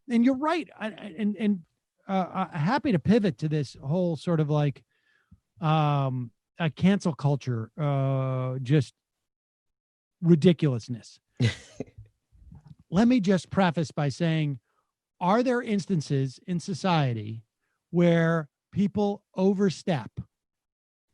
And you're right. Happy to pivot to this whole sort of like a cancel culture, just ridiculousness. Let me just preface by saying, are there instances in society where people overstep?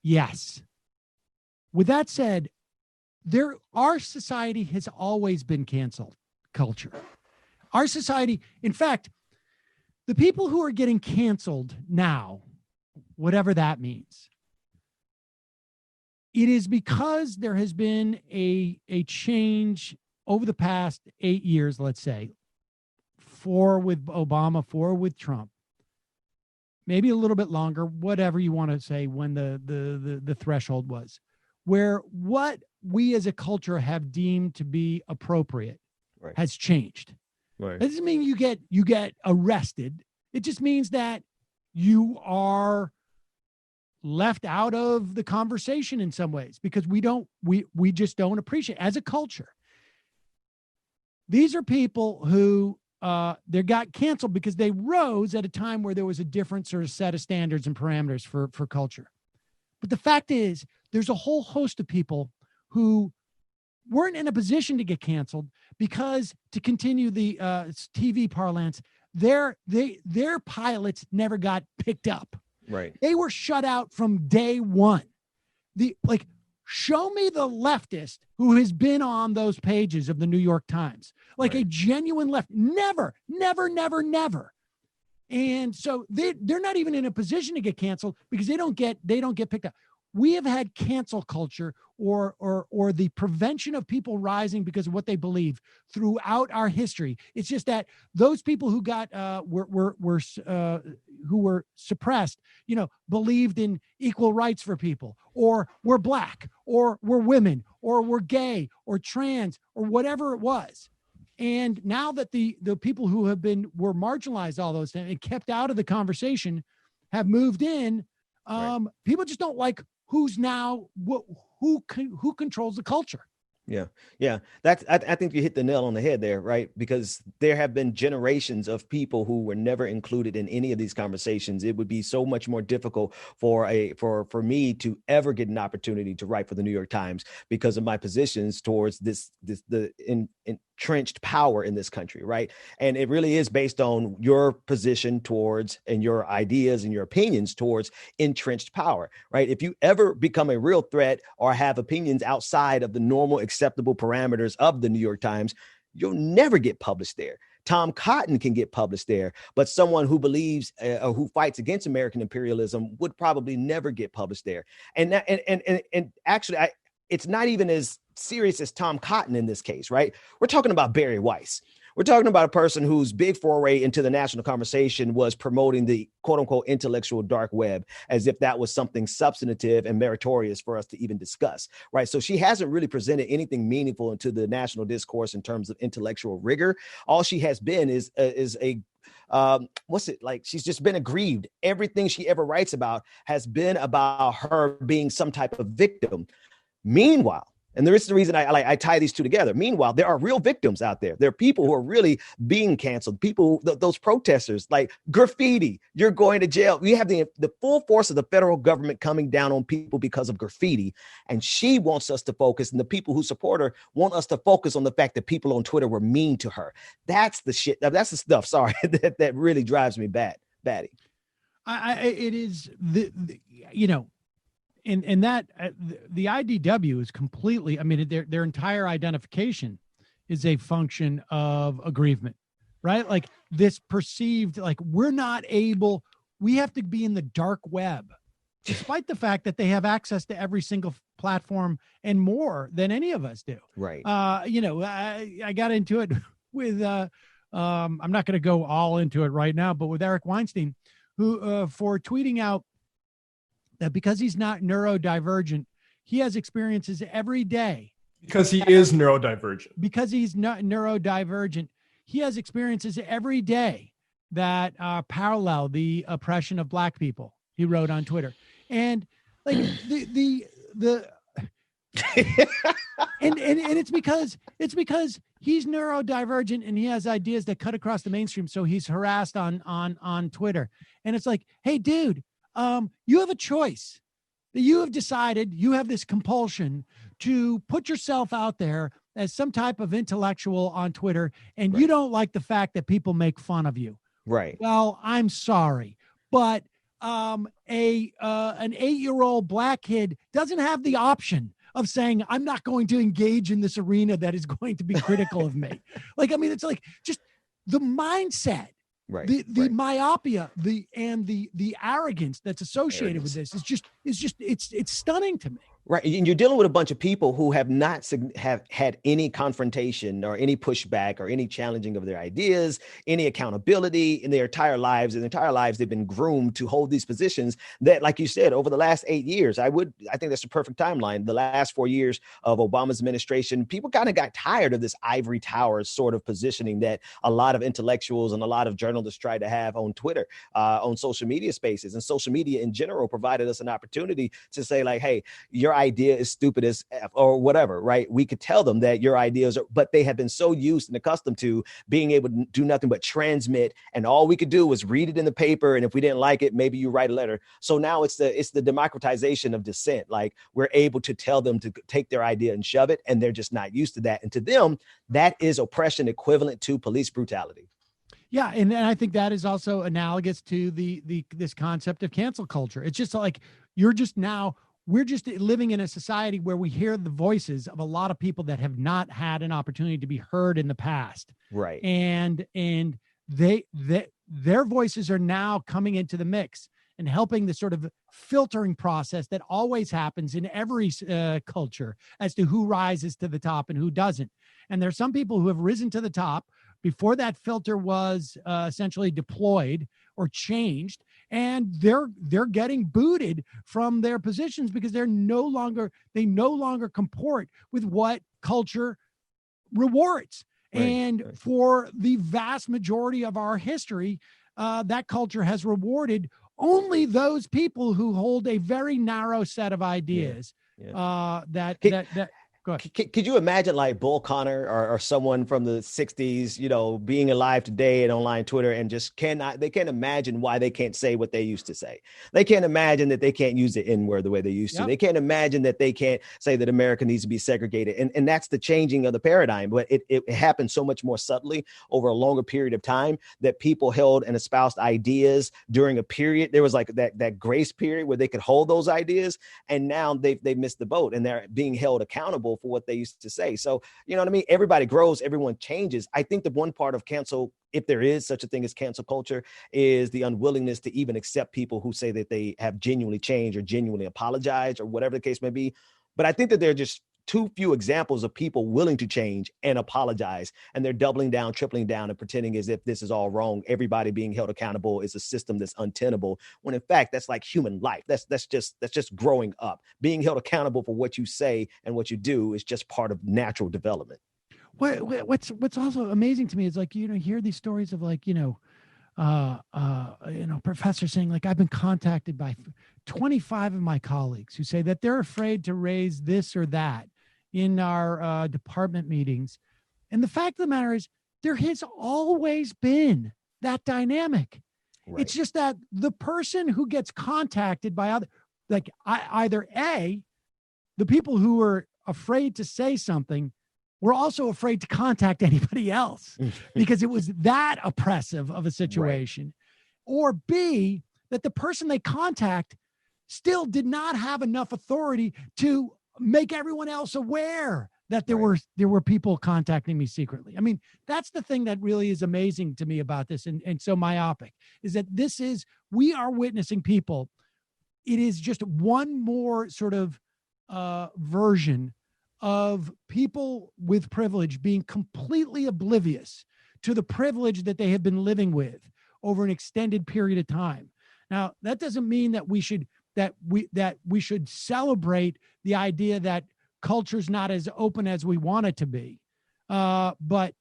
Yes. With that said, our society has always been cancel culture. Our society, in fact, the people who are getting canceled now, whatever that means, it is because there has been a change over the past 8 years, let's say, 4 with Obama, 4 with Trump, maybe a little bit longer, whatever you want to say when the threshold was, where what we as a culture have deemed to be appropriate has changed. Right. That doesn't mean you get arrested. It just means that you are left out of the conversation in some ways because we just don't appreciate as a culture. These are people who they got canceled because they rose at a time where there was a different sort of set of standards and parameters for culture. But the fact is, there's a whole host of people who weren't in a position to get canceled because, to continue the TV parlance, their pilots never got picked up. Right. They were shut out from day one. Show me the leftist who has been on those pages of the New York Times, like a genuine left. Never. And so they're not even in a position to get canceled because they don't get picked up. We have had cancel culture or the prevention of people rising because of what they believe throughout our history. It's just that those people who got who were suppressed, believed in equal rights for people, or were black, or were women, or were gay, or trans, or whatever it was. And now that the people who were marginalized all those things and kept out of the conversation have moved in, people just don't like who's now who controls the culture. Yeah. I think you hit the nail on the head there, right? Because there have been generations of people who were never included in any of these conversations. It would be so much more difficult for me to ever get an opportunity to write for the New York Times because of my positions towards the entrenched power in this country, right? And it really is based on your position towards and your ideas and your opinions towards entrenched power, right? If you ever become a real threat or have opinions outside of the normal acceptable parameters of the New York Times, you'll never get published there. Tom Cotton can get published there, but someone who believes or who fights against American imperialism would probably never get published there. And actually, it's not even as serious as Tom Cotton in this case, right? We're talking about Barry Weiss. We're talking about a person whose big foray into the national conversation was promoting the quote unquote intellectual dark web as if that was something substantive and meritorious for us to even discuss, right? So she hasn't really presented anything meaningful into the national discourse in terms of intellectual rigor. All she has been is a she's just been aggrieved. Everything she ever writes about has been about her being some type of victim. Meanwhile, and there is the reason I tie these two together. Meanwhile, there are real victims out there. There are people who are really being canceled. People, those protesters, like graffiti, you're going to jail. We have the full force of the federal government coming down on people because of graffiti. And she wants us to focus, and the people who support her want us to focus on the fact that people on Twitter were mean to her. That's the shit. That's the stuff, sorry, that really drives me batty. It is, And that the IDW is completely, their entire identification is a function of aggrievement, right? Like this perceived, like we have to be in the dark web, despite the fact that they have access to every single platform and more than any of us do. Right. I got into it with, I'm not going to go all into it right now, but with Eric Weinstein, who for tweeting out that because he's not neurodivergent, he has experiences every day. Because he is neurodivergent. Because he's not neurodivergent, he has experiences every day that parallel the oppression of Black people. He wrote on Twitter, and like and it's because he's neurodivergent and he has ideas that cut across the mainstream. So he's harassed on Twitter. And it's like, hey, dude, you have a choice that you have decided. You have this compulsion to put yourself out there as some type of intellectual on Twitter, and you don't like the fact that people make fun of you. Right. Well, I'm sorry, but an 8-year-old black kid doesn't have the option of saying, I'm not going to engage in this arena that is going to be critical of me. Like, I mean, it's like just the mindset, the myopia, the arrogance that's associated with this it's stunning to me. Right. And you're dealing with a bunch of people who have not have had any confrontation or any pushback or any challenging of their ideas, any accountability in their entire lives. In their entire lives, they've been groomed to hold these positions that, like you said, over the last 8 years, I think that's the perfect timeline. The last 4 years of Obama's administration, people kind of got tired of this ivory tower sort of positioning that a lot of intellectuals and a lot of journalists tried to have on Twitter, on social media spaces. And social media in general provided us an opportunity to say, like, hey, your idea is stupid as F or whatever, right? We could tell them that your ideas are, but they have been so used and accustomed to being able to do nothing but transmit. And all we could do was read it in the paper. And if we didn't like it, maybe you write a letter. So now it's the democratization of dissent. Like, we're able to tell them to take their idea and shove it. And they're just not used to that. And to them, that is oppression equivalent to police brutality. Yeah, and I think that is also analogous to this concept of cancel culture. It's just like we're just living in a society where we hear the voices of a lot of people that have not had an opportunity to be heard in the past. Right. And their voices are now coming into the mix and helping the sort of filtering process that always happens in every culture as to who rises to the top and who doesn't. And there's some people who have risen to the top before that filter was essentially deployed or changed, and they're getting booted from their positions because they no longer comport with what culture rewards. And for the vast majority of our history, that culture has rewarded only those people who hold a very narrow set of ideas. Could you imagine like Bull Connor or someone from the 60s, being alive today and online Twitter and just they can't imagine why they can't say what they used to say. They can't imagine that they can't use the N-word the way they used to. They can't imagine that they can't say that America needs to be segregated. And that's the changing of the paradigm. But it happened so much more subtly over a longer period of time that people held and espoused ideas during a period. There was like that grace period where they could hold those ideas. And now they've missed the boat and they're being held accountable for what they used to say. So, you know what I mean? Everybody grows, everyone changes. I think the one part of cancel, if there is such a thing as cancel culture, is the unwillingness to even accept people who say that they have genuinely changed or genuinely apologized or whatever the case may be. But I think that there are just too few examples of people willing to change and apologize. And they're doubling down, tripling down, and pretending as if this is all wrong. Everybody being held accountable is a system that's untenable, when in fact, that's like human life. That's just growing up. Being held accountable for what you say and what you do is just part of natural development. What's also amazing to me is like, hear these stories of like, professors saying like, I've been contacted by 25 of my colleagues who say that they're afraid to raise this or that in our department meetings. And the fact of the matter is there has always been that dynamic. Right. It's just that the person who gets contacted by either A, the people who are afraid to say something were also afraid to contact anybody else because it was that oppressive of a situation. Right. Or B, that the person they contact still did not have enough authority to make everyone else aware that there were people contacting me secretly. I mean, that's the thing that really is amazing to me about this and so myopic, is that we are witnessing people. It is just one more sort of version of people with privilege being completely oblivious to the privilege that they have been living with over an extended period of time. Now, that doesn't mean that we should celebrate the idea that culture's not as open as we want it to be. But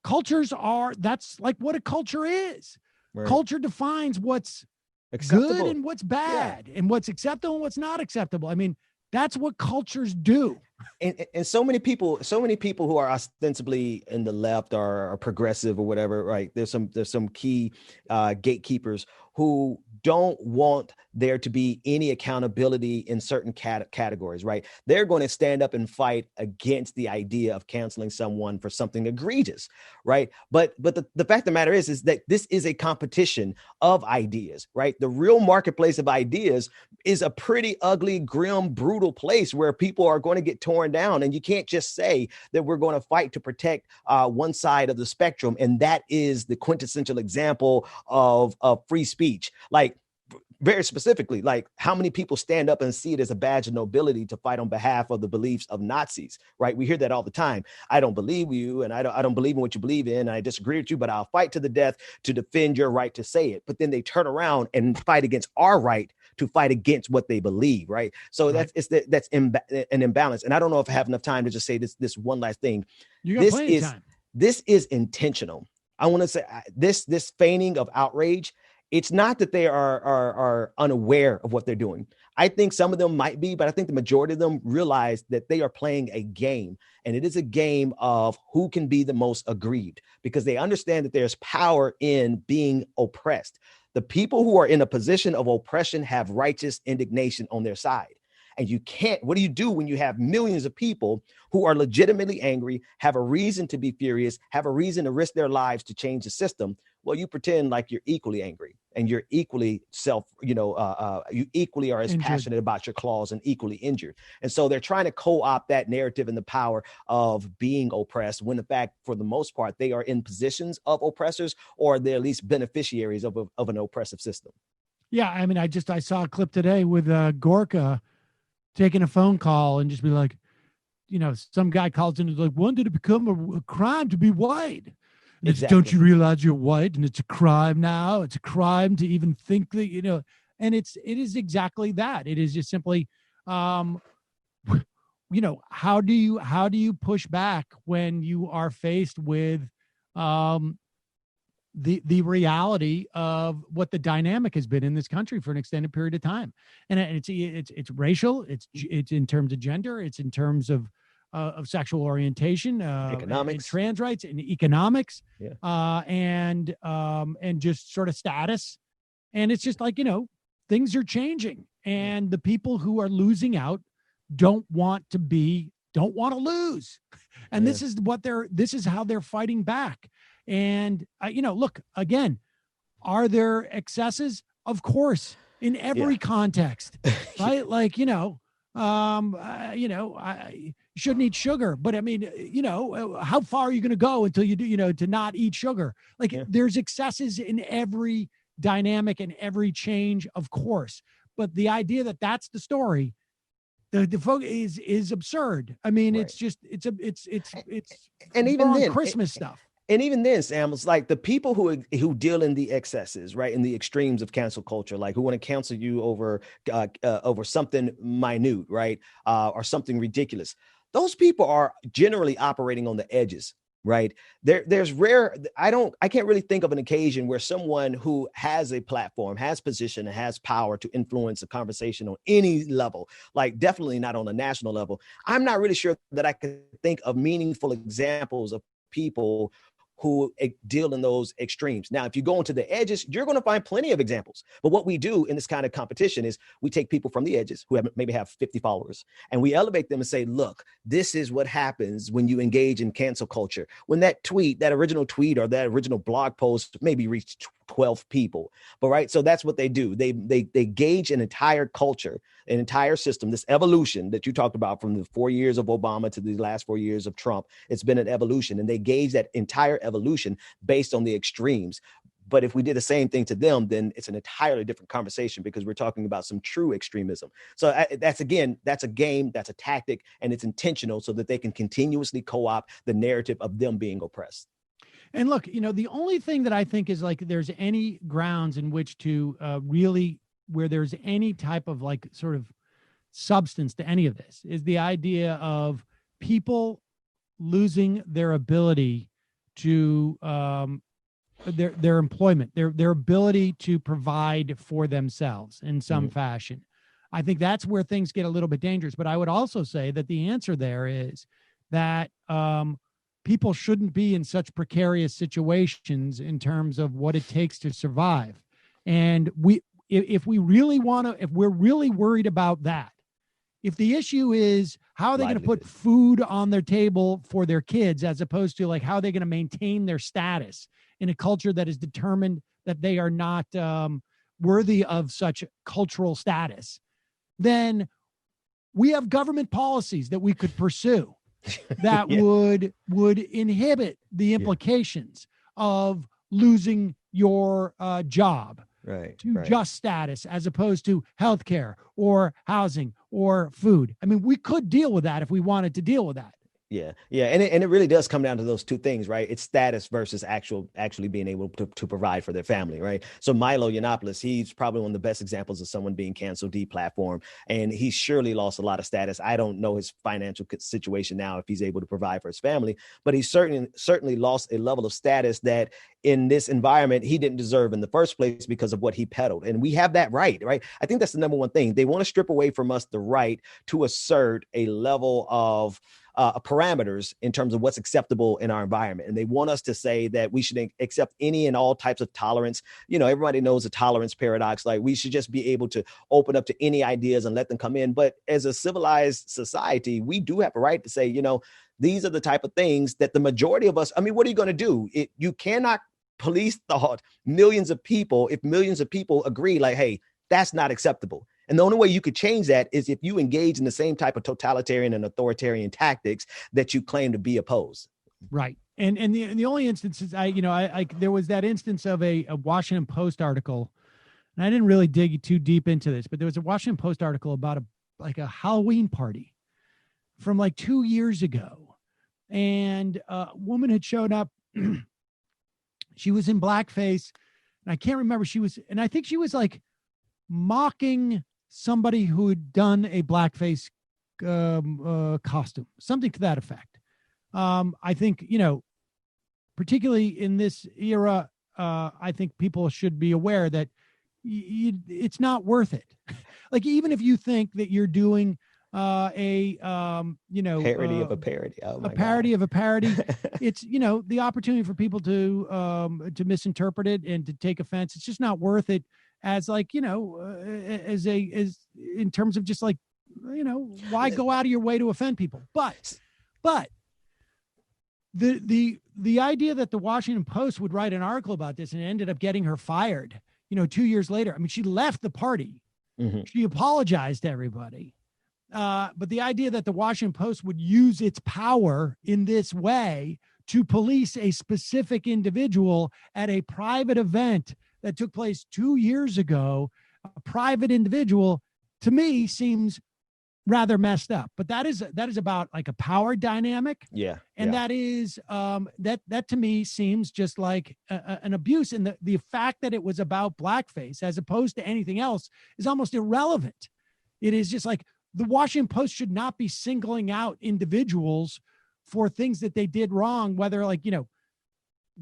that's like what a culture is. Right. Culture defines what's acceptable, good and what's bad, and what's acceptable and what's not acceptable. I mean, That's what cultures do. And so many people who are ostensibly in the left or progressive or whatever, right? There's some key gatekeepers who don't want there to be any accountability in certain categories, right? They're going to stand up and fight against the idea of canceling someone for something egregious, right? But the fact of the matter is that this is a competition of ideas, right? The real marketplace of ideas is a pretty ugly, grim, brutal place where people are going to get torn down. And you can't just say that we're going to fight to protect one side of the spectrum. And that is the quintessential example of free speech. Like, very specifically, like how many people stand up and see it as a badge of nobility to fight on behalf of the beliefs of Nazis, right? We hear that all the time. I don't believe you, and I don't believe in what you believe in, and I disagree with you, but I'll fight to the death to defend your right to say it. But then they turn around and fight against our right to fight against what they believe, right? So Right. that's an imbalance. And I don't know if I have enough time to just say this one last thing. You got plenty of time. This is intentional. I want to say this feigning of outrage. It's not that they are unaware of what they're doing. I think some of them might be, but I think the majority of them realize that they are playing a game, and it is a game of who can be the most aggrieved, because they understand that there's power in being oppressed. The people who are in a position of oppression have righteous indignation on their side. And you can't, what do you do when you have millions of people who are legitimately angry, have a reason to be furious, have a reason to risk their lives to change the system? Well, you pretend like you're equally angry and you're equally you equally are as Injured. passionate about your cause and equally injured. And so they're trying to co-opt that narrative and the power of being oppressed, when in fact, for the most part, they are in positions of oppressors, or they're at least beneficiaries of an oppressive system. Yeah, I mean, I saw a clip today with Gorka taking a phone call and just be like, some guy calls in and is like, when did it become a crime to be white? And it's, Exactly. don't you realize you're white and it's a crime now? It's a crime to even think that, and it is exactly that. It is just simply, how do you push back when you are faced with the reality of what the dynamic has been in this country for an extended period of time? And it's racial, it's in terms of gender, it's in terms of sexual orientation, economics, and trans rights, and economics, yeah. And just sort of status. And it's just like, things are changing, and the people who are losing out don't want to lose. And Yeah. this is how they're fighting back. And, look, again, are there excesses? Of course, in every context, right? Like, I shouldn't eat sugar, but I mean, how far are you going to go until you do, to not eat sugar? Like, there's excesses in every dynamic and every change, of course. But the idea that that's the story, the focus is absurd. I mean, Right. It's just, it's and even then, Christmas stuff. And even then, Sam, it's like the people who deal in the excesses, right, in the extremes of cancel culture, like who want to cancel you over something minute, right, or something ridiculous. Those people are generally operating on the edges, right? There's rare. I can't really think of an occasion where someone who has a platform, has position, and has power to influence a conversation on any level, like definitely not on a national level. I'm not really sure that I can think of meaningful examples of people who deal in those extremes. Now, if you go into the edges, you're going to find plenty of examples. But what we do in this kind of competition is we take people from the edges who maybe have 50 followers, and we elevate them and say, look, this is what happens when you engage in cancel culture. When that original tweet or that original blog post maybe reached 12 people, but right. So that's what they do. They gauge an entire culture, an entire system, this evolution that you talked about from the 4 years of Obama to the last 4 years of Trump. It's been an evolution, and they gauge that entire evolution based on the extremes. But if we did the same thing to them, then it's an entirely different conversation, because we're talking about some true extremism. So that's a game, that's a tactic, and it's intentional so that they can continuously co-opt the narrative of them being oppressed. And look, the only thing that I think is like there's any grounds in which to really, where there's any type of like sort of substance to any of this, is the idea of people losing their ability to their employment, their ability to provide for themselves in some fashion. I think that's where things get a little bit dangerous. But I would also say that the answer there is that people shouldn't be in such precarious situations in terms of what it takes to survive. And if we're really worried about that, if the issue is how are they going to put food on their table for their kids, as opposed to like how are they going to maintain their status in a culture that is determined that they are not worthy of such cultural status, then we have government policies that we could pursue that would inhibit the implications of losing your job to just status, as opposed to healthcare or housing or food. I mean, we could deal with that if we wanted to deal with that. Yeah. And it really does come down to those two things, right? It's status versus actually being able to provide for their family, right? So Milo Yiannopoulos, he's probably one of the best examples of someone being canceled, deplatformed, and he surely lost a lot of status. I don't know his financial situation now if he's able to provide for his family, but he certainly lost a level of status that in this environment he didn't deserve in the first place because of what he peddled. And we have that right? I think that's the number one thing. They want to strip away from us the right to assert a level of parameters in terms of what's acceptable in our environment. And they want us to say that we should accept any and all types of tolerance. Everybody knows the tolerance paradox. Like, we should just be able to open up to any ideas and let them come in. But as a civilized society, we do have a right to say, these are the type of things that the majority of us, what are you going to do? You cannot police thought millions of people if millions of people agree like, hey, that's not acceptable. And the only way you could change that is if you engage in the same type of totalitarian and authoritarian tactics that you claim to be opposed. Right. And the only instances there was that instance of a Washington Post article, and I didn't really dig too deep into this, but there was a Washington Post article about a Halloween party from like 2 years ago. And a woman had showed up. She was in blackface, and I can't remember. I think she was like mocking somebody who had done a blackface costume, something to that effect. I think, particularly in this era, I think people should be aware that it's not worth it. Like, even if you think that you're doing parody of a parody, parody of a parody, it's, the opportunity for people to misinterpret it and to take offense. It's just not worth it. As like, as in terms of just like, why go out of your way to offend people? But the idea that the Washington Post would write an article about this and it ended up getting her fired, 2 years later. I mean, she left the party. Mm-hmm. She apologized to everybody. But the idea that the Washington Post would use its power in this way to police a specific individual at a private event that took place 2 years ago, a private individual, to me seems rather messed up. But that is about like a power dynamic. Yeah. And that is that to me seems just like an abuse. And the fact that it was about blackface as opposed to anything else is almost irrelevant. It is just like the Washington Post should not be singling out individuals for things that they did wrong, whether like,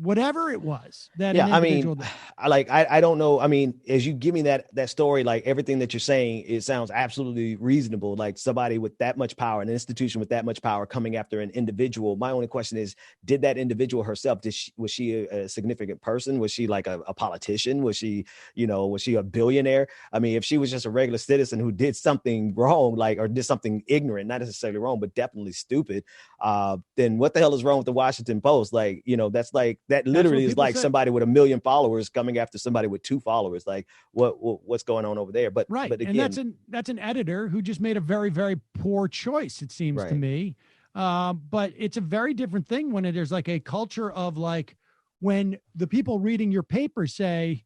whatever it was that I don't know. I mean, as you give me that story, like everything that you're saying, it sounds absolutely reasonable. Like somebody with that much power, an institution with that much power coming after an individual. My only question is, did that individual herself, was she a significant person? Was she like a politician? Was she a billionaire? I mean, if she was just a regular citizen who did something wrong, or did something ignorant, not necessarily wrong, but definitely stupid, then what the hell is wrong with the Washington Post? Like, that's like, that literally is like somebody with 1 million followers coming after somebody with 2 followers. Like what's going on over there? But again, and that's an editor who just made a very, very poor choice, it seems to me. But it's a very different thing when there's like a culture of like, when the people reading your paper say,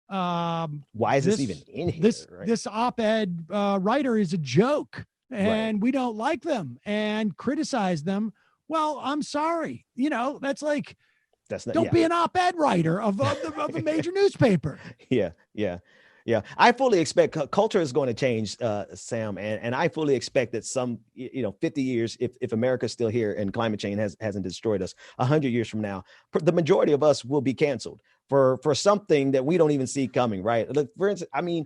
why is this even in here? This op-ed writer is a joke and we don't like them and criticize them. Well, I'm sorry. That's like, don't be an op-ed writer of a major newspaper. Yeah. I fully expect culture is going to change, Sam, and I fully expect that 50 years, if America's still here and climate change hasn't destroyed us, 100 years from now, the majority of us will be canceled for something that we don't even see coming, right? Look, for instance, I mean,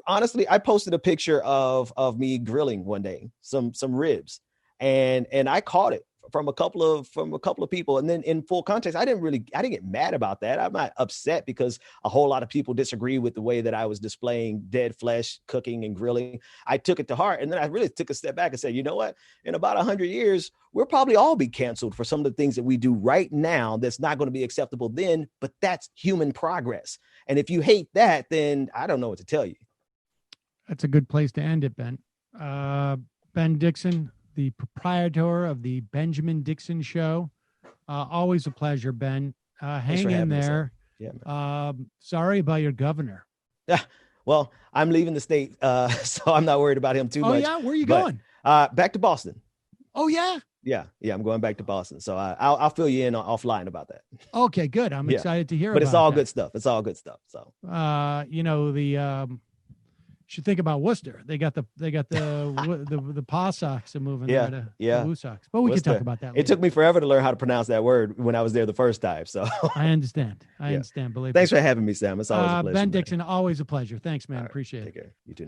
honestly, I posted a picture of me grilling one day, some ribs, and I caught it from a couple of people. And then in full context, I didn't get mad about that. I'm not upset because a whole lot of people disagree with the way that I was displaying dead flesh, cooking and grilling. I took it to heart. And then I really took a step back and said, you know what? In about 100 years, we'll probably all be canceled for some of the things that we do right now that's not going to be acceptable then, but that's human progress. And if you hate that, then I don't know what to tell you. That's a good place to end it, Ben. Ben Dixon, the proprietor of the Benjamin Dixon Show. Always a pleasure, Ben. Hang in there. Yeah, sorry about your governor. Yeah. Well, I'm leaving the state, so I'm not worried about him too much. Oh, yeah? Where are you going? Back to Boston. Oh, yeah? Yeah, I'm going back to Boston. So I'll fill you in offline about that. Okay, good. I'm excited to hear about it. But it's all good stuff. It's all good stuff. So, should think about Worcester. They got the paw socks are moving there to the Woo socks. But we can talk about that later. It took me forever to learn how to pronounce that word when I was there the first time. So I understand. I understand. Believe me. Thanks for having me, Sam. It's always a pleasure. Ben Dixon, always a pleasure. Thanks, man. Right. Appreciate it. Take care. You too.